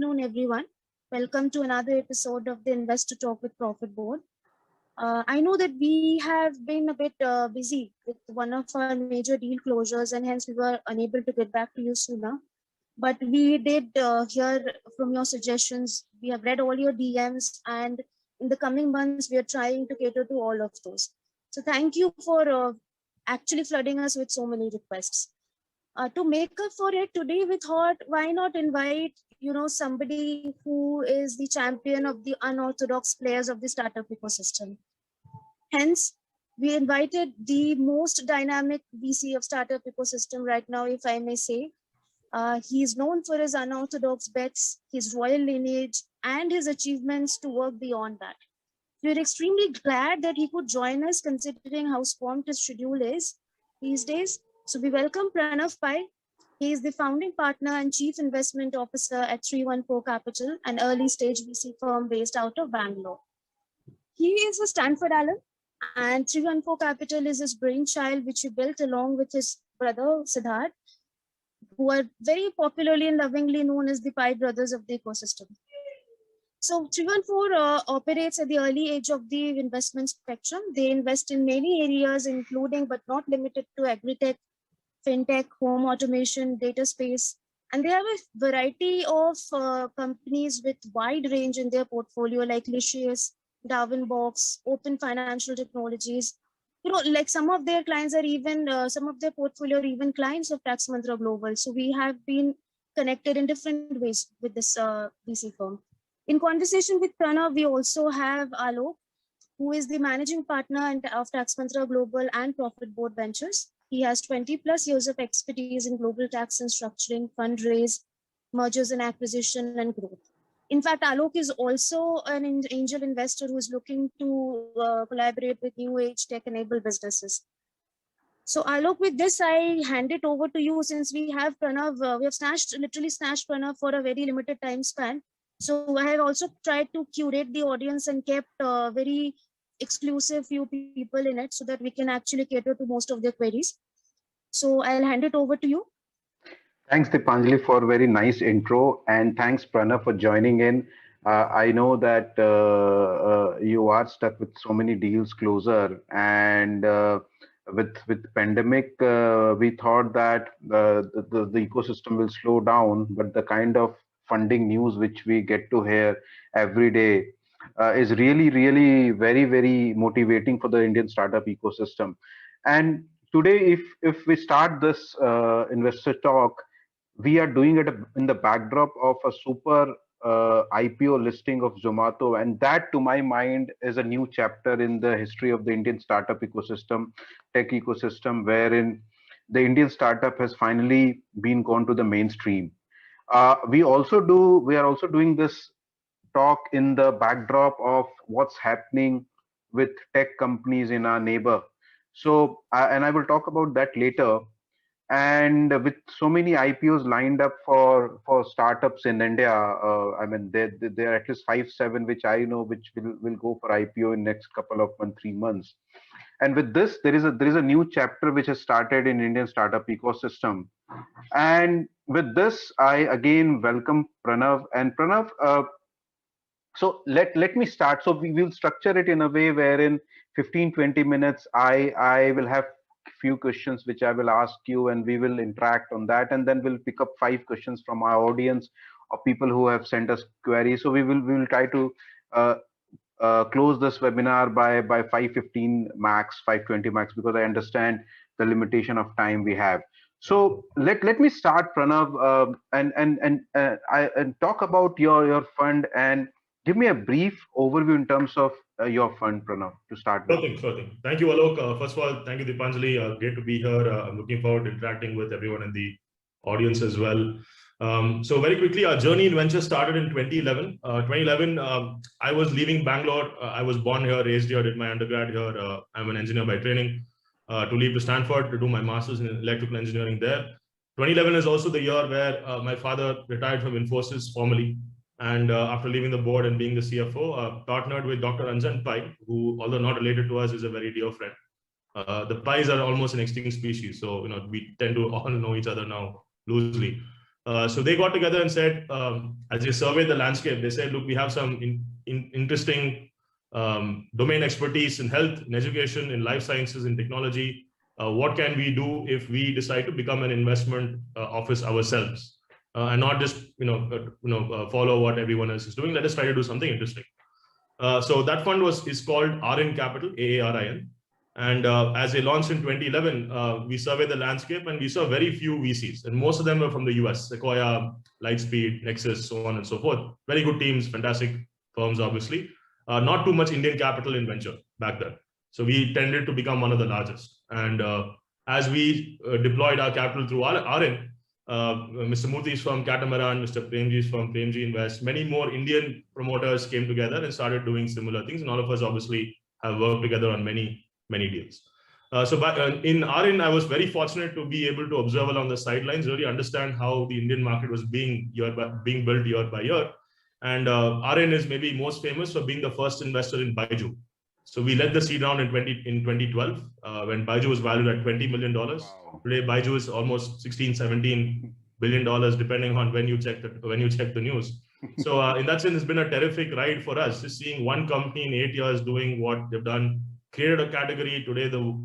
afternoon, everyone. Welcome to another episode of the Investor Talk with ProfitBoard. I know that we have been a bit busy with one of our major deal closures, and hence we were unable to get back to you sooner. But we did hear from your suggestions. We have read all your DMs, and in the coming months, we are trying to cater to all of those. So thank you for actually flooding us with so many requests. To make up for it, today we thought, why not invite somebody who is the champion of the unorthodox players of the startup ecosystem. Hence, we invited the most dynamic VC of startup ecosystem right now, if I may say. He is known for his unorthodox bets, his royal lineage, and his achievements to work beyond that. We're extremely glad that he could join us, considering how swamped his schedule is these days. So we welcome Pranav Pai. He is the founding partner and chief investment officer at 314 Capital, an early stage VC firm based out of Bangalore. He is a Stanford alum, and 314 Capital is his brainchild, which he built along with his brother Siddharth, who are very popularly and lovingly known as the Pai Brothers of the ecosystem. So 314 operates at the early age of the investment spectrum. They invest in many areas, including but not limited to agritech, fintech, home automation, dataspace, and they have a variety of companies with wide range in their portfolio, like Licious, Darwinbox, Open Financial Technologies. Like some of their clients are even, some of their portfolio are even clients of Tax Mantra Global. So we have been connected in different ways with this VC firm. In conversation with Pranav, we also have Alok, who is the managing partner of Tax Mantra Global and ProfitBoard Ventures. He has 20 plus years of expertise in global tax and structuring, fundraise, mergers and acquisition, and growth. In fact, Alok is also an angel investor who is looking to collaborate with new age tech-enabled businesses. So Alok, with this, I hand it over to you, since we have Pranav, we have literally snatched Pranav for a very limited time span. So I have also tried to curate the audience and kept very exclusive few people in it, so that we can actually cater to most of their queries. So I'll hand it over to you. Thanks, Dipanjali, for a very nice intro, and thanks, Pranav, for joining in. I know that you are stuck with so many deals closer, and with pandemic, we thought that the ecosystem will slow down, but the kind of funding news which we get to hear every day is really very motivating for the Indian startup ecosystem. And today, if we start this investor talk, we are doing it in the backdrop of a super IPO listing of Zomato, and that, to my mind, is a new chapter in the history of the Indian startup ecosystem, tech ecosystem, wherein the Indian startup has finally been gone to the mainstream. We are also doing this talk in the backdrop of what's happening with tech companies in our neighbor. So, and I will talk about that later. And with so many IPOs lined up for startups in India, I mean, there are at least 5-7 which I know which will go for IPO in next couple of months, 3 months. And with this, there is a new chapter which has started in Indian startup ecosystem. And with this, I again welcome Pranav. And Pranav, so let me start. So we will structure it in a way wherein 15-20 minutes I will have few questions which I will ask you, and we will interact on that, and then we'll pick up 5 questions from our audience or people who have sent us queries. So we will try to close this webinar by 5:15 max, 5:20 max, because I understand the limitation of time we have. So let me start, Pranav, and talk about your fund, and give me a brief overview in terms of your fund, Pranav, to start with. Sure thing. Thank you, Alok. First of all, thank you, Dipanjali. Great to be here. I'm looking forward to interacting with everyone in the audience as well. So very quickly, our journey in venture started in 2011. 2011, I was leaving Bangalore. I was born here, raised here, did my undergrad here. I'm an engineer by training. To leave to Stanford to do my master's in electrical engineering there. 2011 is also the year where my father retired from Infosys formally. And after leaving the board and being the CFO, partnered with Dr. Anjan Pai, who, although not related to us, is a very dear friend. The Pais are almost an extinct species, so we tend to all know each other now loosely. So they got together and said, as they surveyed the landscape, they said, look, we have some interesting domain expertise in health, in education, in life sciences, in technology. What can we do if we decide to become an investment office ourselves and not just follow what everyone else is doing? Let us try to do something interesting. So that fund is called RN Capital, AARIN. And as they launched in 2011, we surveyed the landscape and we saw very few VCs, and most of them were from the US, Sequoia, Lightspeed, Nexus, so on and so forth. Very good teams, fantastic firms, obviously. Not too much Indian capital in venture back then. So we tended to become one of the largest. And as we deployed our capital through RN, Mr. Murthy is from Catamaran, Mr. Premji is from Premji Invest. Many more Indian promoters came together and started doing similar things. And all of us obviously have worked together on many deals. In RN, I was very fortunate to be able to observe along the sidelines, really understand how the Indian market was being built year by year. And RN is maybe most famous for being the first investor in Baiju. So we led the seed round in 2012 when Baiju was valued at $20 million. Wow. Today, Baiju is almost 16, 17 billion dollars, depending on when you check the news. So in that sense, it's been a terrific ride for us, just seeing one company in 8 years doing what they've done, created a category. Today, the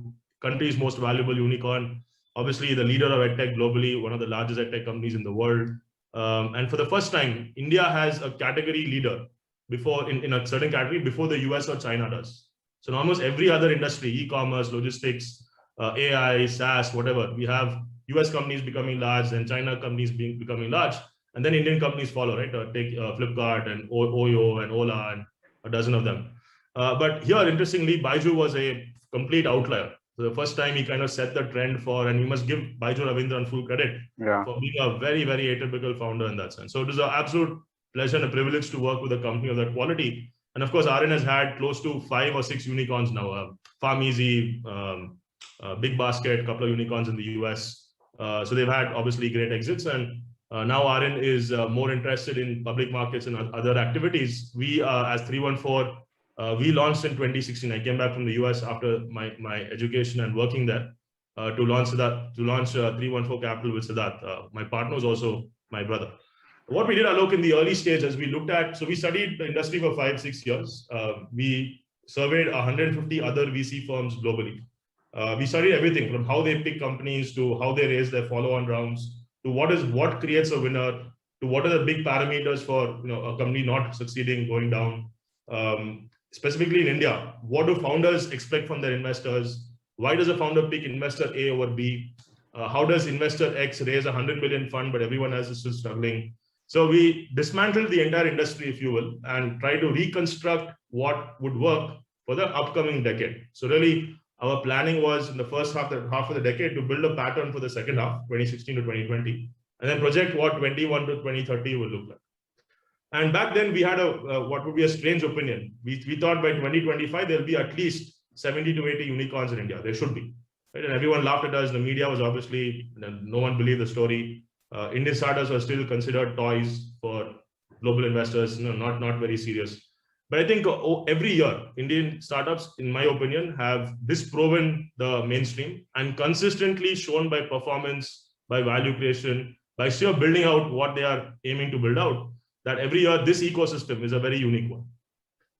country's most valuable unicorn, obviously the leader of edtech globally, one of the largest edtech companies in the world. And for the first time, India has a category leader in a certain category before the US or China does. So in almost every other industry, e-commerce, logistics, AI, SaaS, whatever, we have US companies becoming large and China companies becoming large, and then Indian companies follow, right? Take Flipkart and Oyo and Ola and a dozen of them. But here, interestingly, Baiju was a complete outlier. So the first time he kind of set the trend and we must give Baiju Ravindran full credit for being a very, very atypical founder in that sense. So it is an absolute pleasure and a privilege to work with a company of that quality. And of course, RN has had close to 5 or 6 unicorns now. PharmEasy, Big Basket, a couple of unicorns in the US. So they've had obviously great exits. And now RN is more interested in public markets and other activities. We, as 314, we launched in 2016. I came back from the US after my education and working there to launch 314 Capital with Siddharth. My partner was also my brother. What we did, Alok, in the early stage, as we looked at, so we studied the industry for 5-6 years. We surveyed 150 other VC firms globally. We studied everything from how they pick companies to how they raise their follow-on rounds to what creates a winner to what are the big parameters for a company not succeeding, going down. Specifically in India, what do founders expect from their investors? Why does a founder pick investor A over B? How does investor X raise a 100 million fund, but everyone else is still struggling? So we dismantled the entire industry, if you will, and try to reconstruct what would work for the upcoming decade. So really, our planning was in the first half of the decade to build a pattern for the second half, 2016 to 2020, and then project what 21 to 2030 will look like. And back then we had what would be a strange opinion. We thought by 2025, there'll be at least 70 to 80 unicorns in India. There should be. Right? And everyone laughed at us. The media was obviously, no one believed the story. Indian startups are still considered toys for global investors, not very serious. But I think every year, Indian startups, in my opinion, have disproven the mainstream and consistently shown by performance, by value creation, by sheer building out what they are aiming to build out, that every year this ecosystem is a very unique one.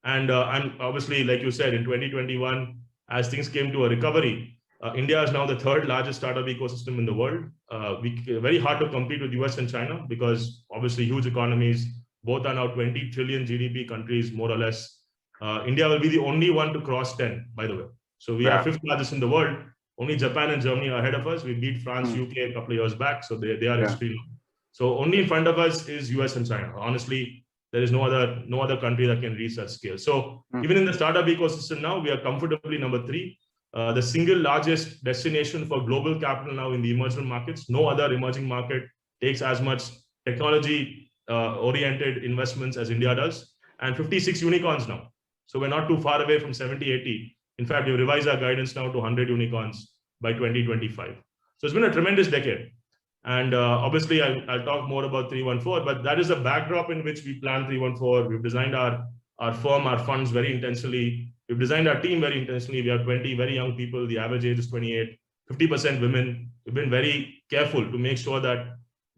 And obviously, like you said, in 2021, as things came to a recovery, India is now the 3rd largest startup ecosystem in the world. Very hard to compete with US and China because obviously huge economies, both are now 20 trillion GDP countries, more or less. India will be the only one to cross 10, by the way. So we are 5th largest in the world. Only Japan and Germany are ahead of us. We beat France, UK a couple of years back. So they are extremely low. So only in front of us is US and China. Honestly, there is no other country that can reach that scale. So even in the startup ecosystem now, we are comfortably number 3. The single largest destination for global capital now in the emerging markets. No other emerging market takes as much technology oriented investments as India does, and 56 unicorns now. So we're not too far away from 70, 80. In fact, we revised our guidance now to 100 unicorns by 2025. So it's been a tremendous decade. And obviously, I'll talk more about 314, but that is a backdrop in which we plan 314. We've designed our firm, our funds very intentionally. We've designed our team very intentionally. We have 20 very young people. The average age is 28, 50% women. We've been very careful to make sure that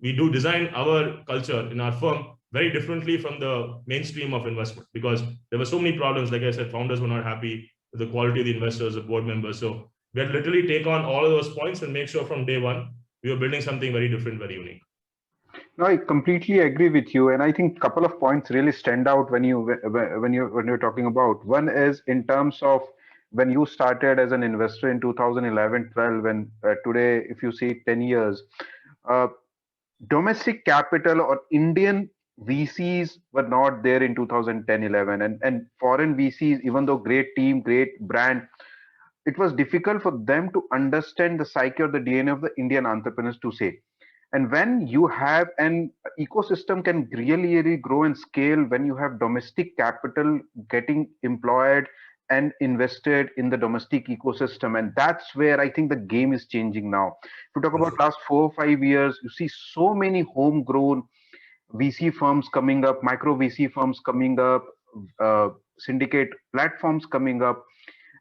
we do design our culture in our firm very differently from the mainstream of investment, because there were so many problems. Like I said, founders were not happy with the quality of the investors, the board members. So we had to literally take on all of those points and make sure from day one we were building something very different, very unique. No, I completely agree with you, and I think a couple of points really stand out when you're talking about. One is in terms of when you started as an investor in 2011-12, and today, if you see 10 years, uh, domestic capital or Indian VCs were not there in 2010-11, and foreign VCs, even though great team, great brand, it was difficult for them to understand the psyche or the DNA of the Indian entrepreneurs to say. And when you have an ecosystem can really grow and scale when you have domestic capital getting employed and invested in the domestic ecosystem. And that's where I think the game is changing now. If you talk about last 4 or 5 years, you see so many homegrown VC firms coming up, micro VC firms coming up, syndicate platforms coming up.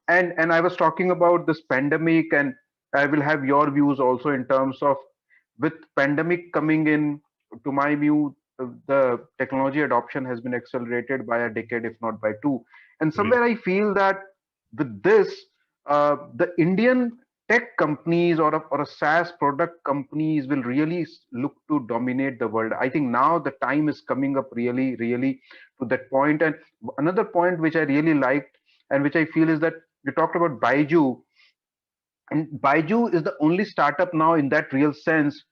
And I was talking about this pandemic, and I will have your views also in terms of with pandemic coming in. To my view, the technology adoption has been accelerated by a decade, if not by two. And somewhere I feel that with this, the Indian tech companies or a SaaS product companies will really look to dominate the world. I think now the time is coming up really to that point. And another point which I really liked and which I feel is that you talked about Baiju, and Baiju is the only startup now in that real sense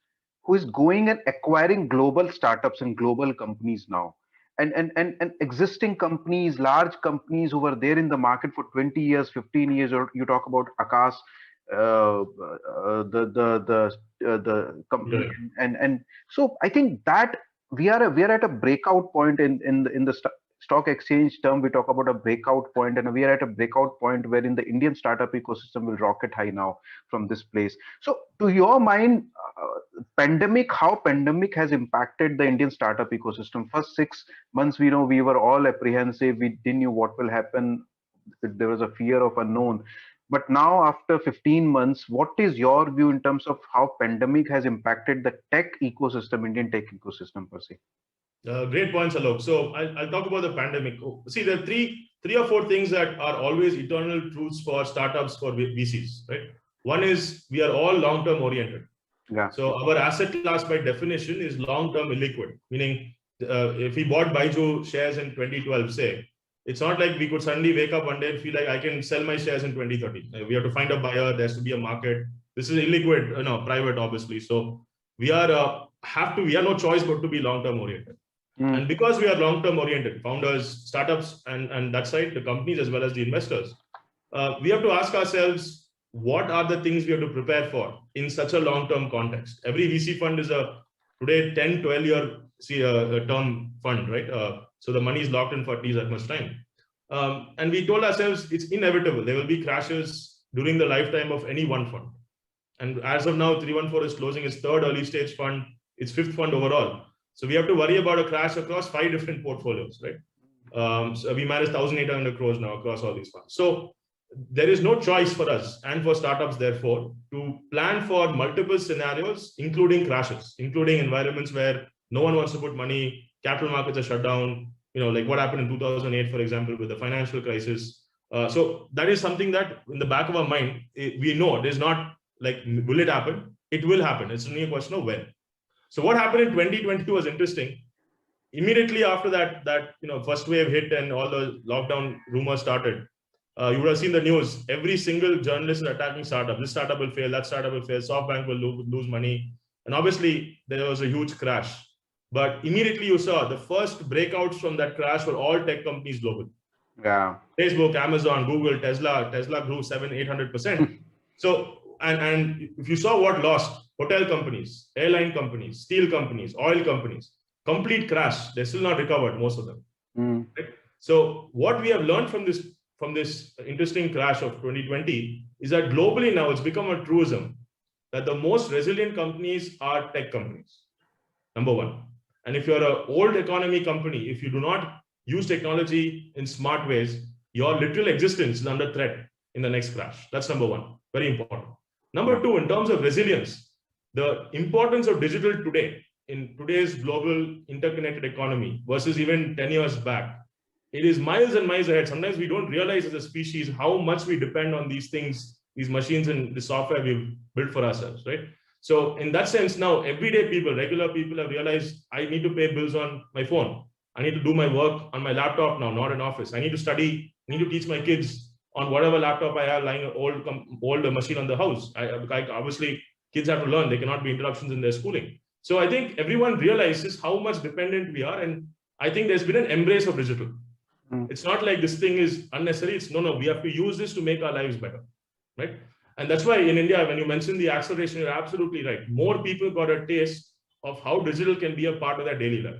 who is going and acquiring global startups and global companies now. And existing companies, large companies who were there in the market for 20 years, 15 years, or you talk about Akash, the company, and so I think that we are at a breakout point in the stock exchange term. We talk about a breakout point, and we are at a breakout point wherein the Indian startup ecosystem will rocket high now from this place. So to your mind, how pandemic has impacted the Indian startup ecosystem? First 6 months, we know we were all apprehensive, we didn't know what will happen, there was a fear of unknown. But now after 15 months, what is your view in terms of how pandemic has impacted the tech ecosystem, Indian tech ecosystem per se? Great points, Alok. So I'll talk about the pandemic. See, there are three or four things that are always eternal truths for startups, for VCs, right? One is we are all long-term oriented. Yeah. So our asset class by definition is long-term illiquid, meaning if we bought Baiju shares in 2012, say, it's not like we could suddenly wake up one day and feel like I can sell my shares in 2030. We have to find a buyer. There has to be a market. This is illiquid, private, obviously. So we are no choice but to be long-term oriented. And because we are long-term oriented, founders, startups, and that side, the companies as well as the investors, we have to ask ourselves, what are the things we have to prepare for in such a long-term context? Every VC fund is today 10, 12-year term fund, right? So the money is locked in for at least that much time. And we told ourselves it's inevitable. There will be crashes during the lifetime of any one fund. And as of now, 314 is closing its third early stage fund, its fifth fund overall. So we have to worry about a crash across 5 different portfolios, right? So we manage 1,800 crores now across all these funds. So there is no choice for us and for startups, therefore, to plan for multiple scenarios, including crashes, including environments where no one wants to put money, capital markets are shut down, like what happened in 2008, for example, with the financial crisis. So that is something that in the back of our mind, we know it is not like, will it happen? It will happen. It's only a question of when. So what happened in 2022 was interesting. Immediately after that first wave hit and all the lockdown rumors started, you would have seen the news. Every single journalist is attacking startup. This startup will fail. That startup will fail. SoftBank will lose money. And obviously, there was a huge crash. But immediately you saw the first breakouts from that crash were all tech companies global. Yeah. Facebook, Amazon, Google, Tesla grew 700-800%. So, and if you saw what lost, hotel companies, airline companies, steel companies, oil companies, complete crash. They're still not recovered, most of them. Right? So what we have learned from this interesting crash of 2020 is that globally now it's become a truism that the most resilient companies are tech companies. Number one. And if you're an old economy company, if you do not use technology in smart ways, your literal existence is under threat in the next crash. That's number one. Very important. Number two, in terms of resilience, the importance of digital today in today's global interconnected economy versus even 10 years back, it is miles and miles ahead. Sometimes we don't realize as a species how much we depend on these things, these machines and the software we've built for ourselves, right? So in that sense, now everyday people, regular people have realized I need to pay bills on my phone. I need to do my work on my laptop now, not in office. I need to study, I need to teach my kids on whatever laptop I have lying, old machine on the house. Obviously, kids have to learn. There cannot be interruptions in their schooling. So I think everyone realizes how much dependent we are. And I think there's been an embrace of digital. It's not like this thing is unnecessary. It's no, we have to use this to make our lives better, right? And that's why in India, when you mentioned the acceleration, you're absolutely right. More people got a taste of how digital can be a part of their daily life.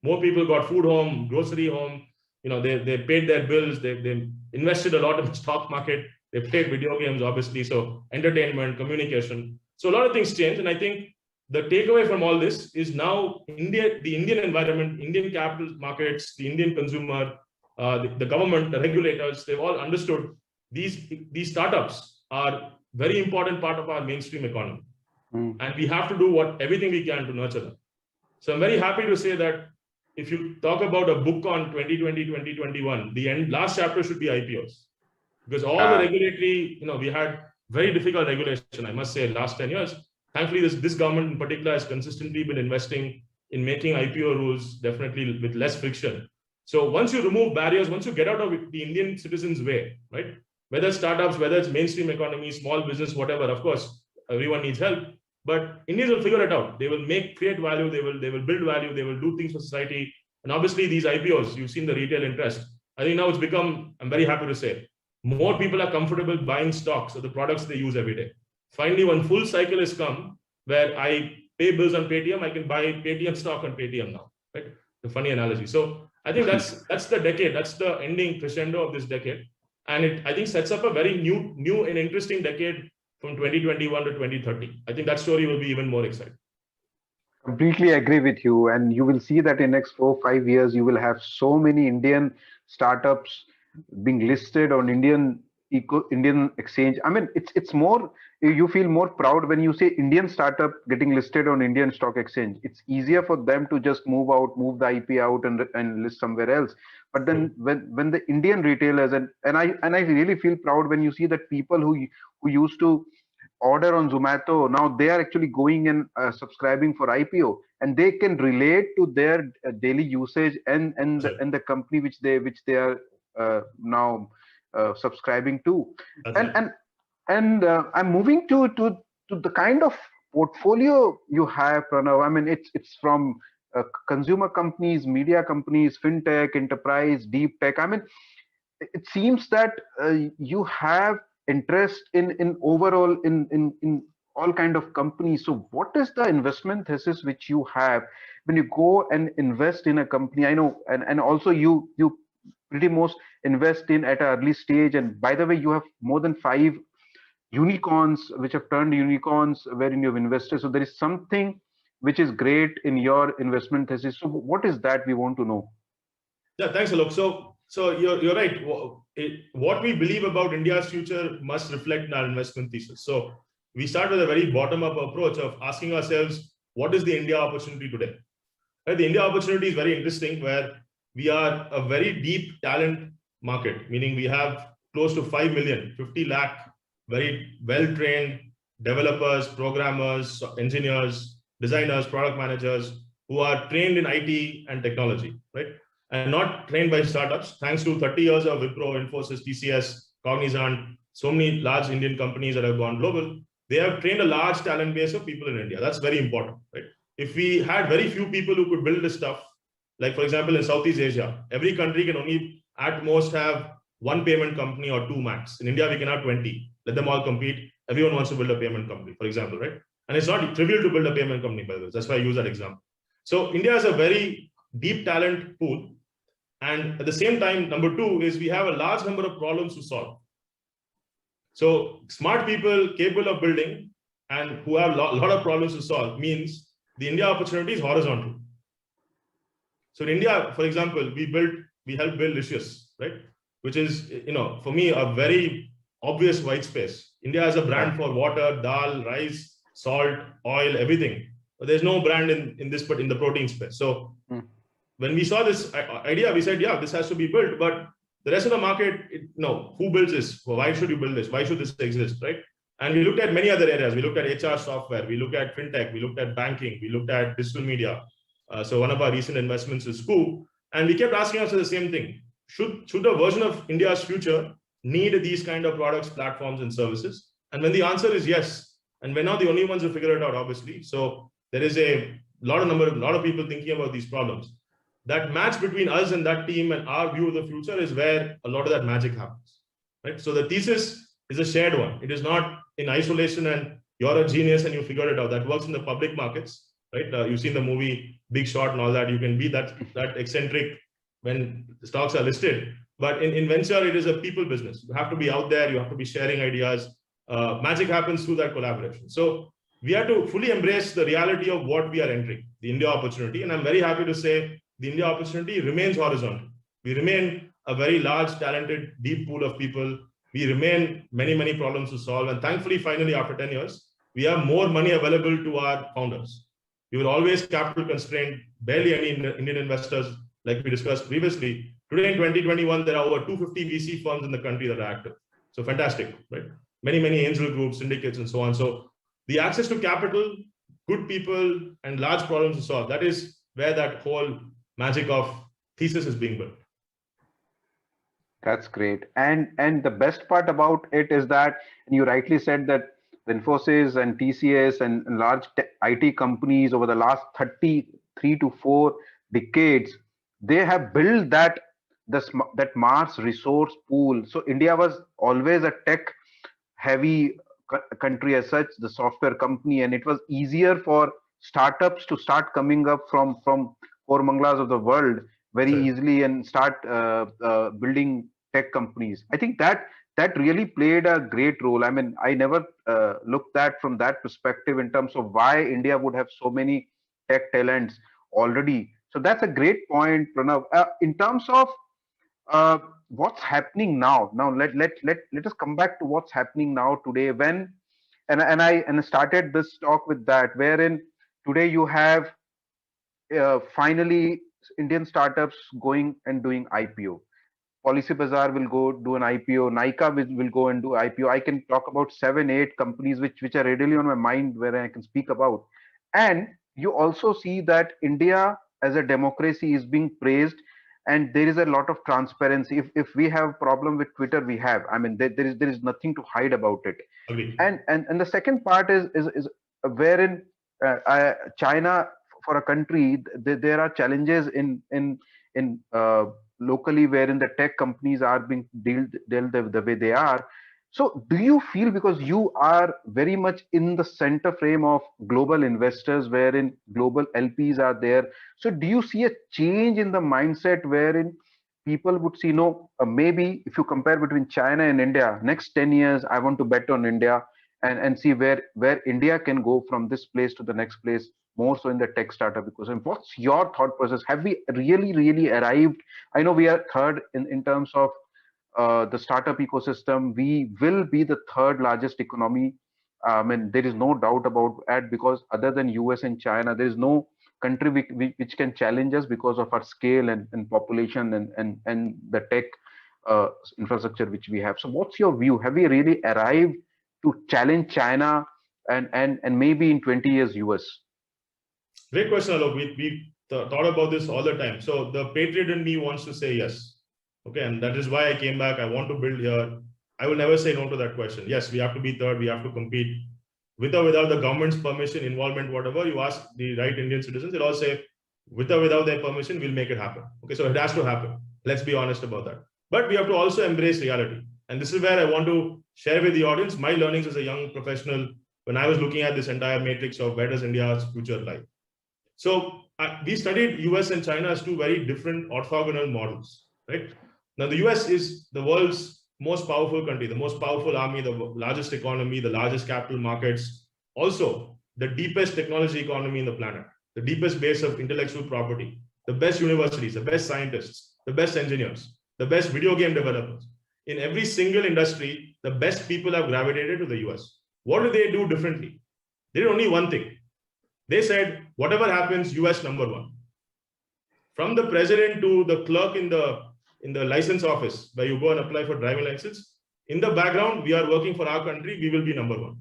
More people got food home, grocery home. You know, they paid their bills. They invested a lot in the stock market. They played video games, obviously. So entertainment, communication. So a lot of things changed. And I think the takeaway from all this is now India, the Indian environment, Indian capital markets, the Indian consumer, the government, the regulators, they've all understood these startups are very important part of our mainstream economy. And we have to do everything we can to nurture them. So I'm very happy to say that if you talk about a book on 2020, 2021, the last chapter should be IPOs. Because all the regulatory, we had very difficult regulation, I must say, last 10 years. Thankfully, this government in particular has consistently been investing in making IPO rules definitely with less friction. So once you remove barriers, once you get out of the Indian citizens' way, right? Whether it's startups, whether it's mainstream economy, small business, whatever, of course, everyone needs help. But Indians will figure it out. They will create value, they will build value, they will do things for society. And obviously these IPOs, you've seen the retail interest. I think now it's become, I'm very happy to say, more people are comfortable buying stocks of the products they use every day. Finally, one full cycle has come where I pay bills on Paytm, I can buy Paytm stock on Paytm now, right? The funny analogy. So I think that's the decade, that's the ending crescendo of this decade. And it, I think, sets up a very new and interesting decade from 2021 to 2030. I think that story will be even more exciting. Completely agree with you. And you will see that in next 4-5 years, you will have so many Indian startups being listed on Indian exchange. I mean, it's more, you feel more proud when you say Indian startup getting listed on Indian stock exchange. It's easier for them to just move the IP out and list somewhere else. But then when the Indian retailers and I really feel proud when you see that people who used to order on Zomato, now they are actually going and subscribing for IPO, and they can relate to their daily usage and the company which they are now subscribing to. And I'm moving to the kind of portfolio you have, Pranav. I mean, it's from consumer companies, media companies, fintech, enterprise, deep tech. I mean, it seems that you have interest in overall in all kind of companies. So what is the investment thesis which you have when you go and invest in a company? I know, and also you pretty most invest in at an early stage. And by the way, you have more than 5 unicorns which have turned unicorns wherein you've invested. So there is something which is great in your investment thesis. So what is that we want to know? Yeah, thanks, Alok. So you're right. What we believe about India's future must reflect in our investment thesis. So we start with a very bottom-up approach of asking ourselves, what is the India opportunity today? Right? The India opportunity is very interesting, where we are a very deep talent market, meaning we have close to 5 million, 50 lakh, very well-trained developers, programmers, engineers, designers, product managers who are trained in IT and technology, right? And not trained by startups. Thanks to 30 years of Wipro, Infosys, TCS, Cognizant, so many large Indian companies that have gone global, they have trained a large talent base of people in India. That's very important, right? If we had very few people who could build this stuff, like for example, in Southeast Asia, every country can only at most have 1 payment company or 2 max. In India, we can have 20. Let them all compete. Everyone wants to build a payment company, for example, right? And it's not trivial to build a payment company, by the way. That's why I use that example. So India has a very deep talent pool. And at the same time, number 2 is we have a large number of problems to solve. So smart people capable of building and who have a lot of problems to solve means the India opportunity is horizontal. So in India, for example, we helped build Licious, right? Which is, for me, a very obvious white space. India has a brand for water, dal, rice, salt, oil, everything. there's no brand in this, but in the protein space. So when we saw this idea, we said, yeah, this has to be built. But the rest of the market, no, who builds this? Why should you build this? Why should this exist, right? And we looked at many other areas. We looked at HR software. We looked at fintech. We looked at banking. We looked at digital media. So one of our recent investments is Scoop. And we kept asking ourselves the same thing. Should a version of India's future need these kind of products, platforms, and services? And when the answer is yes, and we're not the only ones who figure it out, obviously. So there is a lot of people thinking about these problems. That match between us and that team and our view of the future is where a lot of that magic happens, right? So the thesis is a shared one. It is not in isolation and you're a genius and you figured it out. That works in the public markets, right? You've seen the movie Big Shot and all that. You can be that eccentric when the stocks are listed. But in venture, it is a people business. You have to be out there. You have to be sharing ideas. Magic happens through that collaboration. So we have to fully embrace the reality of what we are entering, the India opportunity. And I'm very happy to say the India opportunity remains horizontal. We remain a very large, talented, deep pool of people. We remain many problems to solve. And thankfully, finally, after 10 years, we have more money available to our founders. We were always capital constrained, barely any Indian investors, like we discussed previously. Today in 2021, there are over 250 VC firms in the country that are active. So fantastic, right? Many angel groups, syndicates, and so on. So the access to capital, good people, and large problems to solve, that is where that whole magic of thesis is being built. That's great. And the best part about it is that, and you rightly said that Infosys and TCS and large IT companies over the last 33 to 4 decades, they have built that Mars resource pool. So India was always a tech heavy country as such, the software company, and it was easier for startups to start coming up from Kormanglas of the world very easily and start building tech companies. I think that really played a great role. I mean, I never looked at from that perspective in terms of why India would have so many tech talents already. So that's a great point, Pranav. In terms of what's happening now, let us come back to what's happening now today. When I started this talk with that, wherein today you have finally Indian startups going and doing IPO. Policy Bazaar will go do an IPO. Nykaa will go and do IPO. I can talk about 7, 8 companies which are readily on my mind where I can speak about. And you also see that India as a democracy is being praised, and there is a lot of transparency. If we have a problem with Twitter, we have. I mean, there is nothing to hide about it. Okay. And the second part is wherein China, for a country, there are challenges in locally wherein the tech companies are being dealt the way they are. So do you feel, because you are very much in the center frame of global investors wherein global LPs are there, so do you see a change in the mindset wherein people would see, no, maybe if you compare between China and India, next 10 years I want to bet on India and see where India can go from this place to the next place, more so in the tech startup ecosystem? What's your thought process? Have we really arrived? I know we are third in terms of the startup ecosystem. We will be the third largest economy. And there is no doubt about that, because other than US and China, there is no country which can challenge us because of our scale and population and the tech infrastructure which we have. So what's your view? Have we really arrived to challenge China and maybe in 20 years US? Great question, Alok. We thought about this all the time. So the patriot in me wants to say yes. Okay, and that is why I came back. I want to build here. I will never say no to that question. Yes, we have to be third. We have to compete. With or without the government's permission, involvement, whatever, you ask the right Indian citizens, they'll all say, with or without their permission, we'll make it happen. Okay, so it has to happen. Let's be honest about that. But we have to also embrace reality. And this is where I want to share with the audience my learnings as a young professional when I was looking at this entire matrix of where does India's future lie. So we studied US and China as two very different orthogonal models, right? Now, the US is the world's most powerful country, the most powerful army, the largest economy, the largest capital markets, also the deepest technology economy in the planet, the deepest base of intellectual property, the best universities, the best scientists, the best engineers, the best video game developers. In every single industry, the best people have gravitated to the US. What do they do differently? They did only one thing. They said, whatever happens, US number one. From the president to the clerk in the license office, where you go and apply for driving license, in the background, we are working for our country, we will be number one.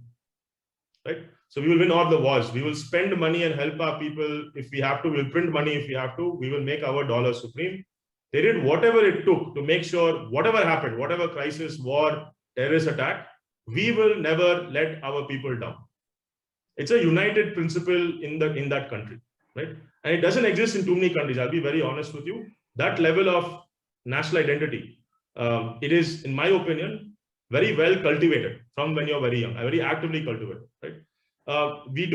Right? So we will win all the wars. We will spend money and help our people if we have to. We'll print money if we have to. We will make our dollar supreme. They did whatever it took to make sure whatever happened, whatever crisis, war, terrorist attack, we will never let our people down. It's a united principle in that country, right? And it doesn't exist in too many countries. I'll be very honest with you. That level of national identity, it is, in my opinion, very well cultivated from when you're very young, very actively cultivated, right? We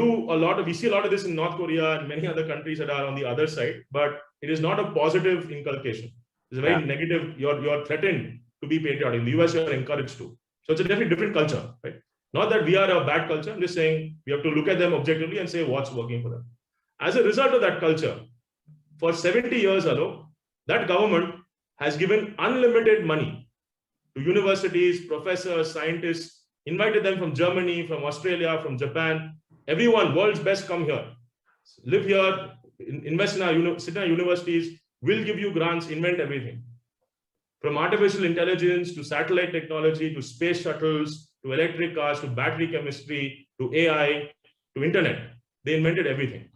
see a lot of this in North Korea and many other countries that are on the other side, but it is not a positive inculcation. It's a very negative. You're threatened to be patriotic. In the US, you're encouraged to. So it's a definitely different culture, right? Not that we are a bad culture. I'm just saying we have to look at them objectively and say what's working for them. As a result of that culture, for 70 years, Alok, that government has given unlimited money to universities, professors, scientists, invited them from Germany, from Australia, from Japan. Everyone, world's best, come here. Live here, invest in sit in our universities, we'll give you grants, invent everything. From artificial intelligence to satellite technology, to space shuttles, to electric cars, to battery chemistry, to AI, to internet. They invented everything.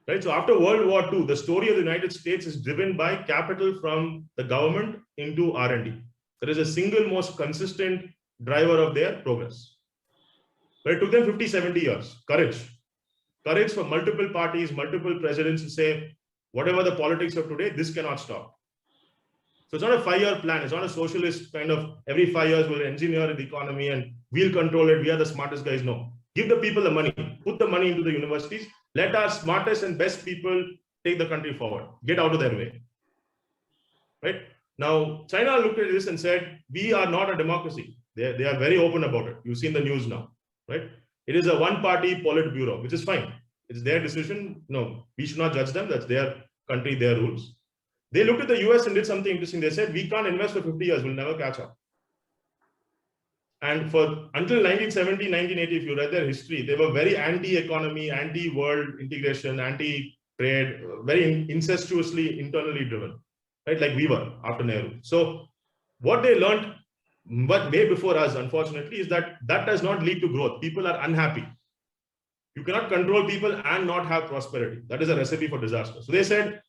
Right? So after World War II, the story of the United States is driven by capital from the government into R&D. That is a single most consistent driver of their progress. But it took them 50, 70 years. Courage. Courage for multiple parties, multiple presidents to say, whatever the politics of today, this cannot stop. So it's not a 5-year plan. It's not a socialist kind of every 5 years we'll engineer the economy and we'll control it. We are the smartest guys. No. Give the people the money. Put the money into the universities. Let our smartest and best people take the country forward. Get out of their way. Right? Now, China looked at this and said, we are not a democracy. They are very open about it. You've seen the news now. Right? It is a one-party Politburo, which is fine. It's their decision. No, we should not judge them. That's their country, their rules. They looked at the US and did something interesting. They said, we can't invest for 50 years. We'll never catch up. And until 1970, 1980, if you read their history, they were very anti-economy, anti-world integration, anti-trade, very incestuously internally driven, right? Like we were after Nehru. So what they learned, but way before us, unfortunately, is that does not lead to growth. People are unhappy. You cannot control people and not have prosperity. That is a recipe for disaster. So they said,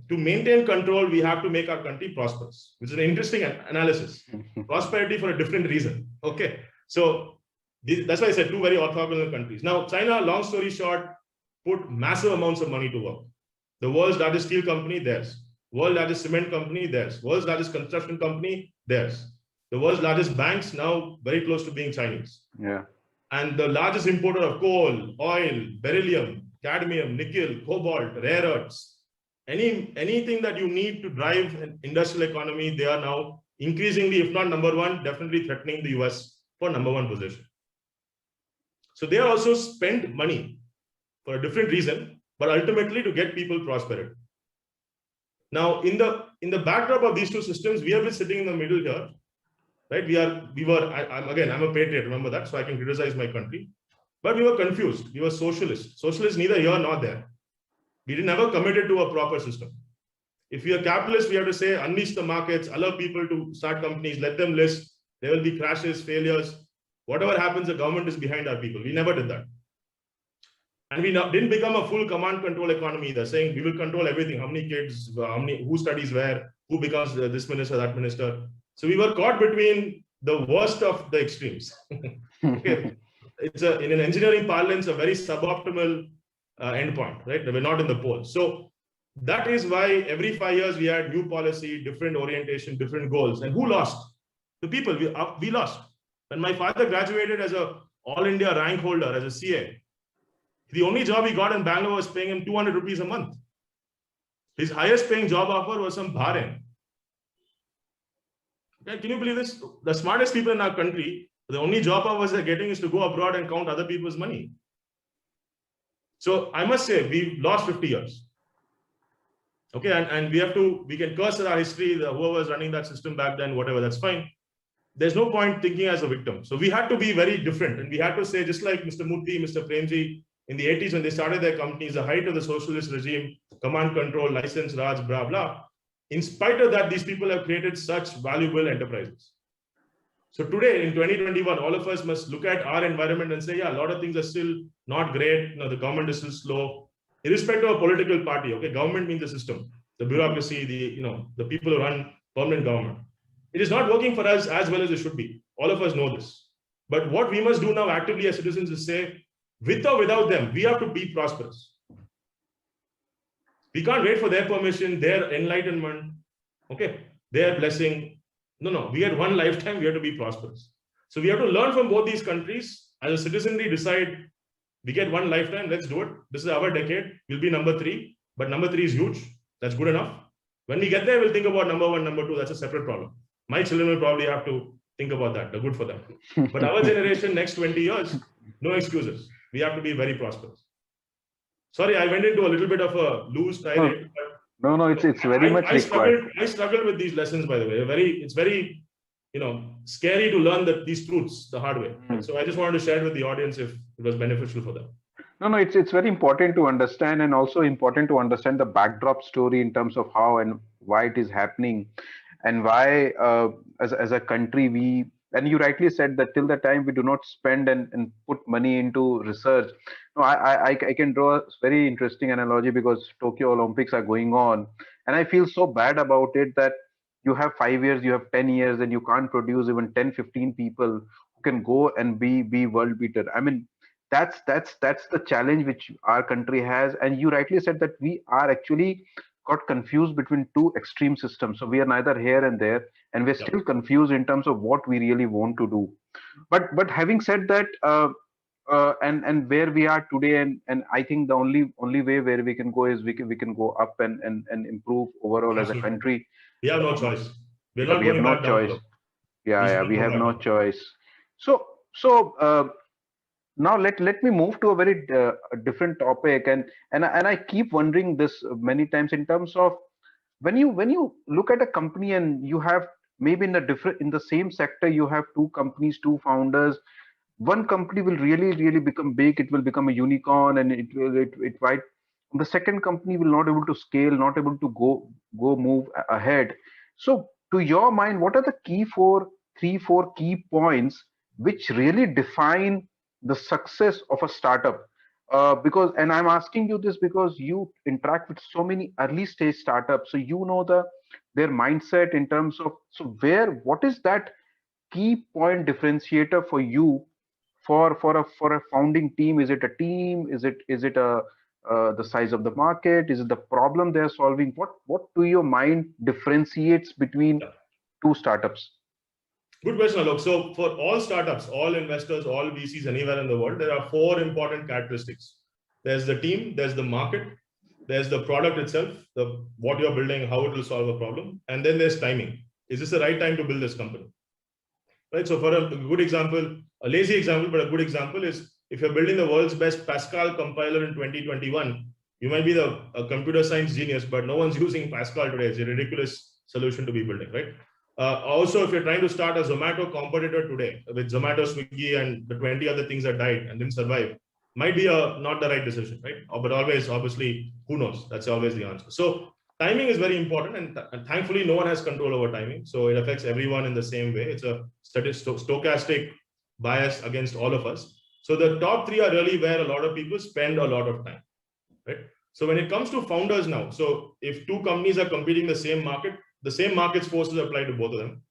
to maintain control, we have to make our country prosperous, which is an interesting analysis. Prosperity for a different reason. Okay. So that's why I said two very orthogonal countries. Now, China, long story short, put massive amounts of money to work. The world's largest steel company, theirs. World's largest cement company, theirs. World's largest construction company, theirs. The world's largest banks, now very close to being Chinese. Yeah. And the largest importer of coal, oil, beryllium, cadmium, nickel, cobalt, rare earths, anything that you need to drive an industrial economy, they are now increasingly, if not number one, definitely threatening the US for number one position. So they are also spent money for a different reason, but ultimately to get people prosperity. Now, in the backdrop of these two systems, we have been sitting in the middle here, right? I'm a patriot, remember that, so I can criticize my country. But we were confused. We were socialists. Socialists neither here nor there. We never committed to a proper system. If we are capitalists, we have to say, unleash the markets, allow people to start companies, let them list. There will be crashes, failures. Whatever happens, the government is behind our people. We never did that. And we didn't become a full command control economy either, saying we will control everything. How many kids, who studies where, who becomes this minister, that minister. So we were caught between the worst of the extremes. Okay. It's in an engineering parlance, a very suboptimal endpoint, right? We're not in the pole. So that is why every 5 years we had new policy, different orientation, different goals. And who lost? The people. We lost. When my father graduated as a all India rank holder, as a CA, the only job he got in Bangalore was paying him 200 rupees a month. His highest paying job offer was some Bahrain. Okay, can you believe this? The smartest people in our country, the only job offers they're getting is to go abroad and count other people's money. So I must say, we've lost 50 years. Okay, and we can curse at our history, whoever was running that system back then, whatever, that's fine. There's no point thinking as a victim. So we had to be very different. And we had to say, just like Mr. Murthy, Mr. Premji, in the 80s when they started their companies, the height of the socialist regime, command control, license, Raj, blah, blah. In spite of that, these people have created such valuable enterprises. So today in 2021, all of us must look at our environment and say, yeah, a lot of things are still not great. The government is still slow, irrespective of political party. Okay, government means the system, the bureaucracy, the people who run permanent government. It is not working for us as well as it should be. All of us know this. But what we must do now actively as citizens is say, with or without them, we have to be prosperous. We can't wait for their permission, their enlightenment, okay, their blessing. No, we had one lifetime, we have to be prosperous. So we have to learn from both these countries. As a citizenry, decide we get one lifetime, let's do it. This is our decade, we'll be number 3, but number 3 is huge. That's good enough. When we get there, we'll think about number 1, number 2. That's a separate problem. My children will probably have to think about that. They're good for them. But our generation, next 20 years, no excuses. We have to be very prosperous. Sorry, I went into a little bit of a loose tirade. No, it's very much required. I struggled with these lessons, by the way. It's very, scary to learn these truths the hard way. So I just wanted to share it with the audience if it was beneficial for them. No, it's very important to understand, and also important to understand the backdrop story in terms of how and why it is happening, and why as a country we, and you rightly said that till the time we do not spend and put money into research. No, I can draw a very interesting analogy, because Tokyo Olympics are going on, and I feel so bad about it that you have 5 years, you have 10 years, and you can't produce even 10-15 people who can go and be world beater. I mean, that's the challenge which our country has. And you rightly said that we are actually got confused between two extreme systems. So we are neither here and there, and we're still confused in terms of what we really want to do. But having said that, and where we are today, and I think the only way where we can go is we can go up and improve overall as a country. We have no choice. We have no choice. Yeah, we have no choice. So now let me move to a very different topic, and I keep wondering this many times in terms of when you look at a company and you have maybe in the same sector you have two companies, two founders. One company will really become big, it will become a unicorn, and it might, the second company will not able to scale, not able to go move ahead. So to your mind, what are the 3-4 key points which really define the success of a startup? Because, and I'm asking you this because you interact with so many early stage startups, so you know their mindset in terms of, so what is that key point differentiator for you for a founding team? Is it a team? Is it the size of the market? Is it the problem they're solving? What to your mind differentiates between two startups? Good question, Alok. So for all startups, all investors, all VCs anywhere in the world, there are 4 important characteristics. There's the team, there's the market, there's the product itself, what you're building, how it will solve a problem, and then there's timing. Is this the right time to build this company? Right. So for a good example, a lazy example, but a good example is if you're building the world's best Pascal compiler in 2021, you might be a computer science genius, but no one's using Pascal today. It's a ridiculous solution to be building, right? Also, if you're trying to start a Zomato competitor today with Zomato, Swiggy, and the 20 other things that died and didn't survive, might be not the right decision, right? But always, obviously, who knows? That's always the answer. So timing is very important, and thankfully, no one has control over timing. So it affects everyone in the same way. It's a stochastic bias against all of us. So the top 3 are really where a lot of people spend a lot of time, right? So when it comes to founders now, so if 2 companies are competing in the same market's forces apply to both of them.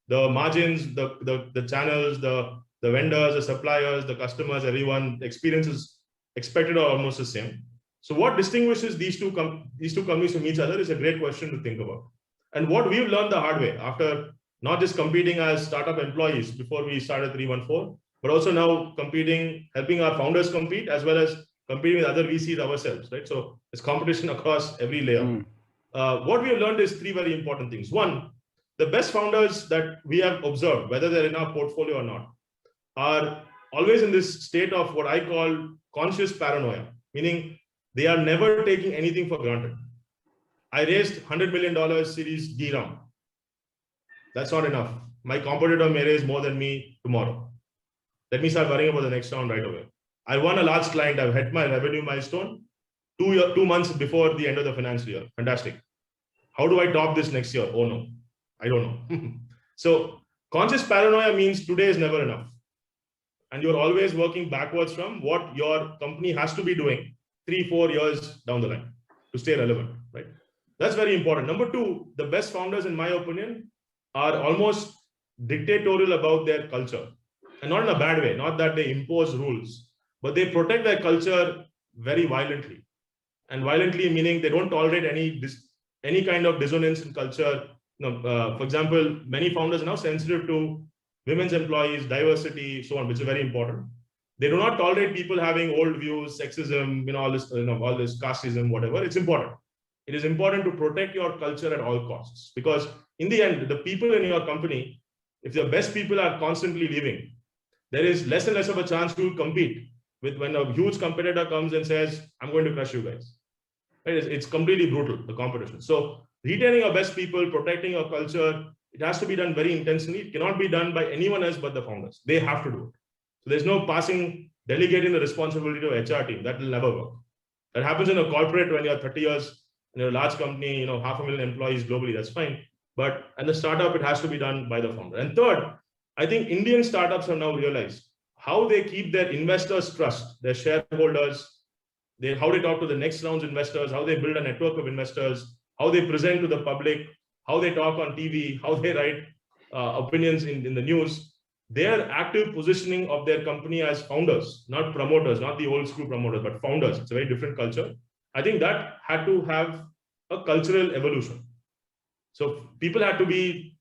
The margins, the channels, the vendors, the suppliers, the customers, everyone, the experience is expected or almost the same. So what distinguishes these two companies from each other is a great question to think about. And what we've learned the hard way after not just competing as startup employees before we started 314, but also now competing, helping our founders compete as well as competing with other VCs ourselves, right? So it's competition across every layer. What we have learned is 3 very important things. One, the best founders that we have observed, whether they're in our portfolio or not, are always in this state of what I call conscious paranoia, meaning they are never taking anything for granted. I raised $100 million Series D round. That's not enough. My competitor may raise more than me tomorrow. Let me start worrying about the next round right away. I won a large client. I've hit my revenue milestone 2 months before the end of the financial year. Fantastic. How do I top this next year? Oh no, I don't know. So conscious paranoia means today is never enough. And you're always working backwards from what your company has to be doing 3-4 years down the line to stay relevant, right? That's very important. Number two, the best founders, in my opinion, are almost dictatorial about their culture. And not in a bad way, not that they impose rules, but they protect their culture very violently. And violently meaning they don't tolerate any kind of dissonance in culture. For example, many founders are now sensitive to women's employees, diversity, so on, which is very important. They do not tolerate people having old views, sexism, all this casteism, whatever. It's important. It is important to protect your culture at all costs, because in the end, the people in your company, if the best people are constantly leaving, there is less and less of a chance to compete with when a huge competitor comes and says, I'm going to crush you guys. Right? It's completely brutal, the competition. So retaining your best people, protecting your culture, it has to be done very intentionally. It cannot be done by anyone else but the founders. They have to do it. So there's no delegating the responsibility to HR team. That will never work. That happens in a corporate when you're 30 years in a large company, 500,000 employees globally, that's fine. But in the startup, it has to be done by the founder. And third, I think Indian startups have now realized how they keep their investors' trust, their shareholders, how they talk to the next round's investors, how they build a network of investors, how they present to the public, how they talk on TV, how they write opinions in the news. Their active positioning of their company as founders, not promoters, not the old school promoters, but founders. It's a very different culture. I think that had to have a cultural evolution. So people had to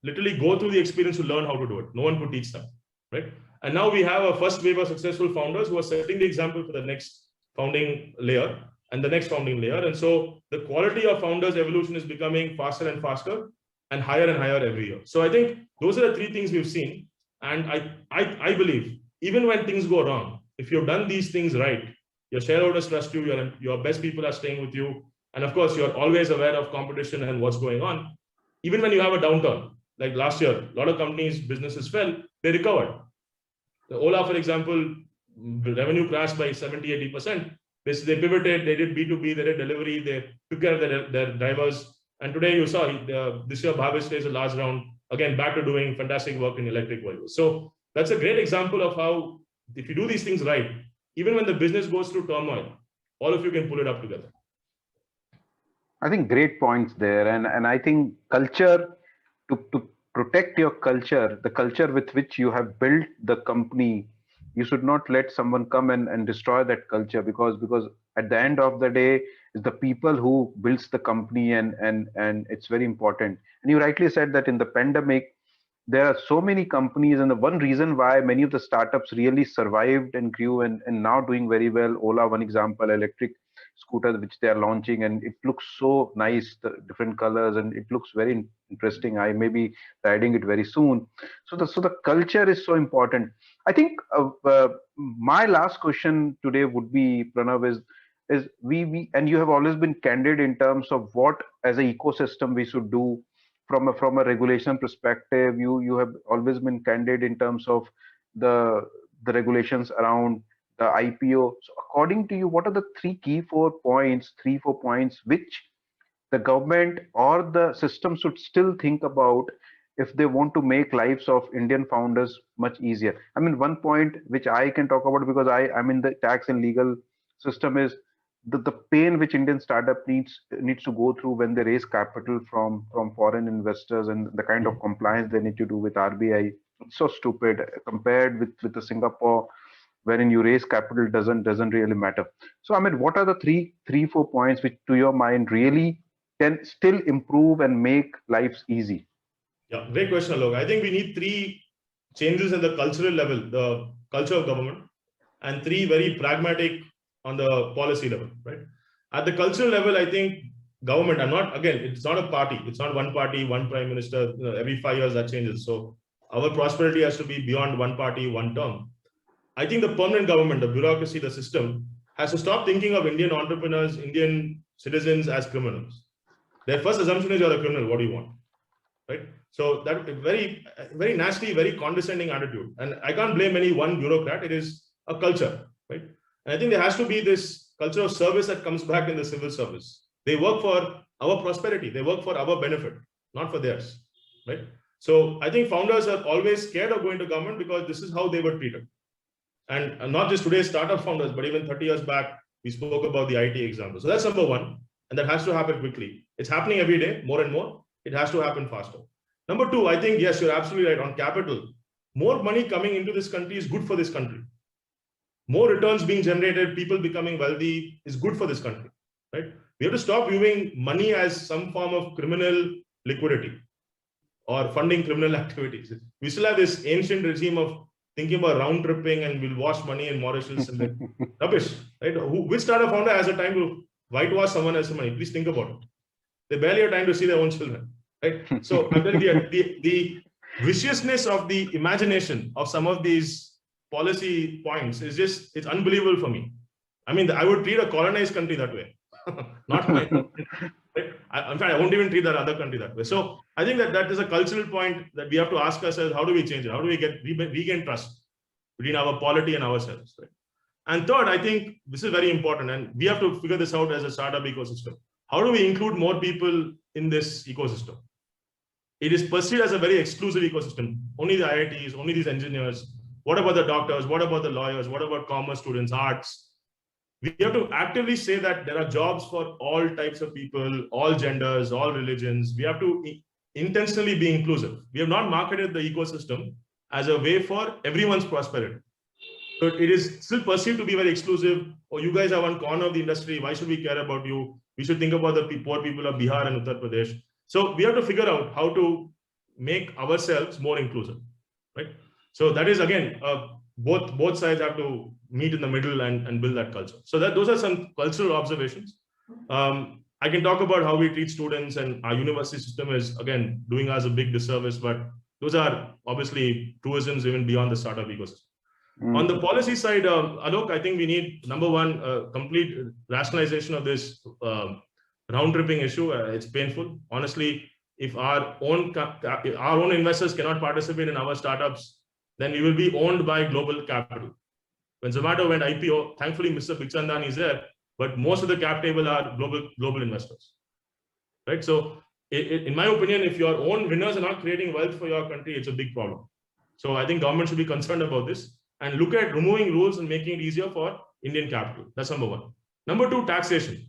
literally go through the experience to learn how to do it. No one could teach them, right? And now we have a first wave of successful founders who are setting the example for the next founding layer and the next founding layer. And so the quality of founders' evolution is becoming faster and faster and higher every year. So I think those are the three things we've seen. And I believe even when things go wrong, if you've done these things right, your shareholders trust you, your best people are staying with you. And of course, you're always aware of competition and what's going on. Even when you have a downturn, like last year, a lot of companies' businesses fell, they recovered. The Ola, for example, revenue crashed by 70-80%. They pivoted, they did B2B, they did delivery, they took care of their drivers. And today you saw this year, Bhavish is a large round, again, back to doing fantastic work in electric vehicles. So that's a great example of how, if you do these things right, even when the business goes through turmoil, all of you can pull it up together. I think great points there. And I think culture, to protect your culture, the culture with which you have built the company, you should not let someone come and destroy that culture, because at the end of the day, it's the people who builds the company, and it's very important. And you rightly said that in the pandemic, there are so many companies, and the one reason why many of the startups really survived and grew and now doing very well. Ola, one example, electric scooter which they are launching, and it looks so nice, the different colors, and it looks very interesting. I may be riding it very soon. So the culture is so important. I think my last question today would be, Pranav, is we and you have always been candid in terms of what as an ecosystem we should do from a regulation perspective. You have always been candid in terms of the regulations around the IPO. So according to you, what are the three, four points which the government or the system should still think about if they want to make lives of Indian founders much easier? I mean, one point which I can talk about, because I'm in the tax and legal system, is the pain which Indian startup needs to go through when they raise capital from foreign investors, and the kind of compliance they need to do with RBI. It's so stupid compared with the Singapore, wherein you raise capital doesn't really matter. So I mean, what are the three, 4 points which to your mind really can still improve and make lives easy? Yeah, great question, Alok. I think we need three changes at the cultural level, the culture of government, and three very pragmatic on the policy level, right? At the cultural level, I think government, it's not a party. It's not one party, one prime minister. Every 5 years that changes. So our prosperity has to be beyond one party, one term. I think the permanent government, the bureaucracy, the system has to stop thinking of Indian entrepreneurs, Indian citizens as criminals. Their first assumption is you're a criminal. What do you want? Right? So that very, very nasty, very condescending attitude. And I can't blame any one bureaucrat. It is a culture, right? And I think there has to be this culture of service that comes back in the civil service. They work for our prosperity. They work for our benefit, not for theirs, right? So I think founders are always scared of going to government because this is how they were treated. And not just today's startup founders, but even 30 years back, we spoke about the IT example. So that's number one. And that has to happen quickly. It's happening every day, more and more. It has to happen faster. Number two, I think, yes, you're absolutely right on capital. More money coming into this country is good for this country. More returns being generated, people becoming wealthy is good for this country, right? We have to stop viewing money as some form of criminal liquidity or funding criminal activities. We still have this ancient regime of thinking about round tripping and we'll wash money in Mauritius and like rubbish, right? Which startup founder has a time to whitewash someone else's money? Please think about it. They barely have time to see their own children, right? So I'm telling you, the viciousness of the imagination of some of these policy points is just, it's unbelievable for me. I mean, I would treat a colonized country that way, not my own. Right? In fact, I won't even treat that other country that way. So I think that is a cultural point that we have to ask ourselves, how do we change it? How do we regain trust between our polity and ourselves? Right? And third, I think this is very important, and we have to figure this out as a startup ecosystem. How do we include more people in this ecosystem? It is perceived as a very exclusive ecosystem. Only the IITs, only these engineers. What about the doctors? What about the lawyers? What about commerce students, arts? We have to actively say that there are jobs for all types of people, all genders, all religions. We have to intentionally be inclusive. We have not marketed the ecosystem as a way for everyone's prosperity. So it is still perceived to be very exclusive. Oh, you guys are one corner of the industry. Why should we care about you? We should think about the poor people of Bihar and Uttar Pradesh. So we have to figure out how to make ourselves more inclusive, right? So that is, again, both sides have to meet in the middle and build that culture. So those are some cultural observations. I can talk about how we treat students, and our university system is, again, doing us a big disservice, but those are obviously truisms even beyond the startup ecosystem. On the policy side, Alok, I think we need, number one, complete rationalization of this round tripping issue. It's painful. Honestly, if our own investors cannot participate in our startups, then we will be owned by global capital. When Zomato went IPO, thankfully, Mr. Bichandan is there, but most of the cap table are global investors, right? So in my opinion, if your own winners are not creating wealth for your country, it's a big problem. So I think government should be concerned about this and look at removing rules and making it easier for Indian capital. That's number one. Number two, taxation.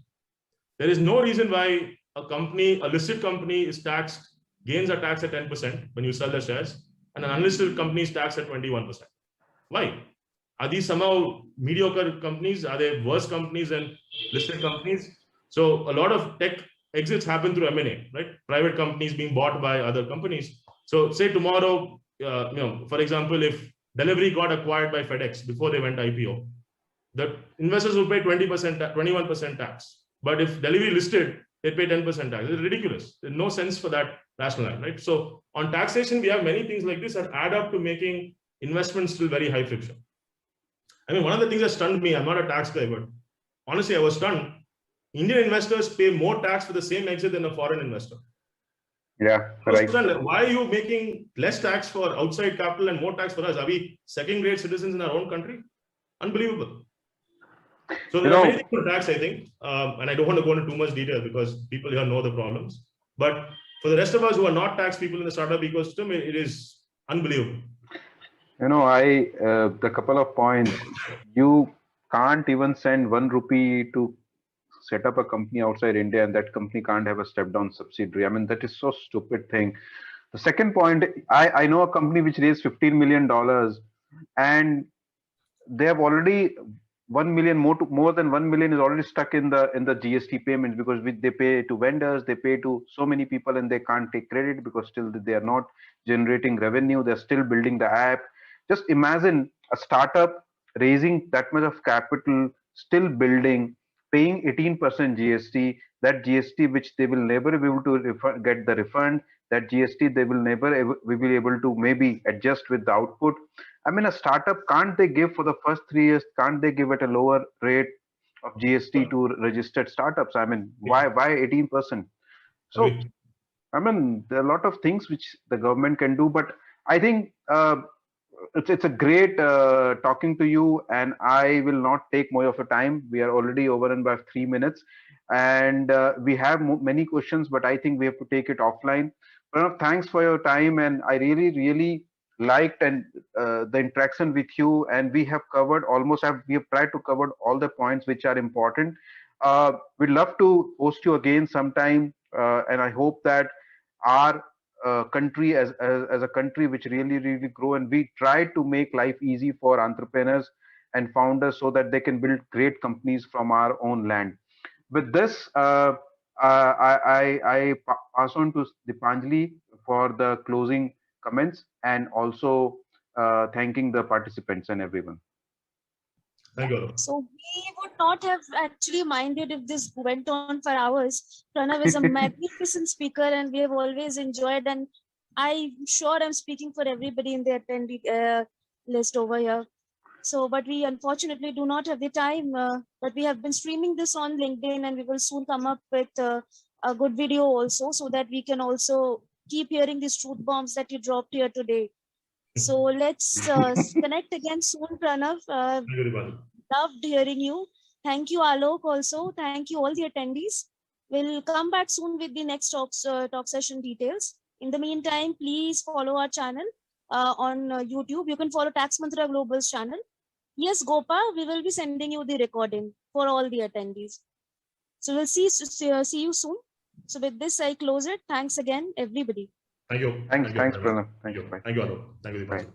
There is no reason why a listed company is taxed, gains are taxed at 10% when you sell the shares, and an unlisted company is taxed at 21%. Why? Are these somehow mediocre companies? Are they worse companies than listed companies? So a lot of tech exits happen through M&A, right? Private companies being bought by other companies. So say tomorrow, for example, if Delivery got acquired by FedEx before they went IPO, the investors will pay 20%, 21% tax. But if Delivery listed, they pay 10% tax. It's ridiculous. There's no sense for that rationale, right? So on taxation, we have many things like this that add up to making investments still very high friction. I mean, one of the things that stunned me, I'm not a tax guy, but honestly, I was stunned. Indian investors pay more tax for the same exit than a foreign investor. Yeah, right. Why are you making less tax for outside capital and more tax for us? Are we second-grade citizens in our own country? Unbelievable. So there are many things for tax, I think, and I don't want to go into too much detail because people here know the problems. But for the rest of us who are not tax people in the startup ecosystem, it is unbelievable. The couple of points, you can't even send 1 rupee to set up a company outside India, and that company can't have a step-down subsidiary. I mean, that is so stupid thing. The second point, I know a company which raised $15 million, and they have already 1 million, more than 1 million is already stuck in the GST payments, because they pay to vendors, they pay to so many people, and they can't take credit because still they are not generating revenue. They're still building the app. Just imagine a startup raising that much of capital, still building, paying 18% GST, that GST which they will never be able to get the refund, that GST they will never be able to maybe adjust with the output. I mean, a startup, can't they give for the first 3 years, can't they give at a lower rate of GST to registered startups? I mean, why 18%? So, I mean, there are a lot of things which the government can do, but I think it's a great talking to you, and I will not take more of your time. We are already over and by 3 minutes, and we have many questions, but I think we have to take it offline. Pranav, thanks for your time, and I really liked and the interaction with you. And we have covered almost we have tried to cover all the points which are important. We'd love to host you again sometime, and I hope that our country as a country which really grow, and we try to make life easy for entrepreneurs and founders so that they can build great companies from our own land. With this, I pass on to Dipanjali for the closing comments, and also thanking the participants and everyone. Thank you, Alok. So we would not have actually minded if this went on for hours. Pranav is a magnificent speaker, and we have always enjoyed. And I'm sure I'm speaking for everybody in the attendee list over here. So, but we unfortunately do not have the time. But we have been streaming this on LinkedIn, and we will soon come up with a good video also, so that we can also keep hearing these truth bombs that you dropped here today. So let's connect again soon, Pranav. Thank you, Dipanjali. Loved hearing you. Thank you, Alok, also. Thank you, all the attendees. We'll come back soon with the next talk session details. In the meantime, please follow our channel on YouTube. You can follow Tax Mantra Global's channel. Yes, Gopa, we will be sending you the recording for all the attendees. So we'll see you soon. So with this, I close it. Thanks again, everybody. Thank you. Thanks, Pranav. Thank you, Alok. Thank you, Dipanjali.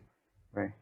Bye.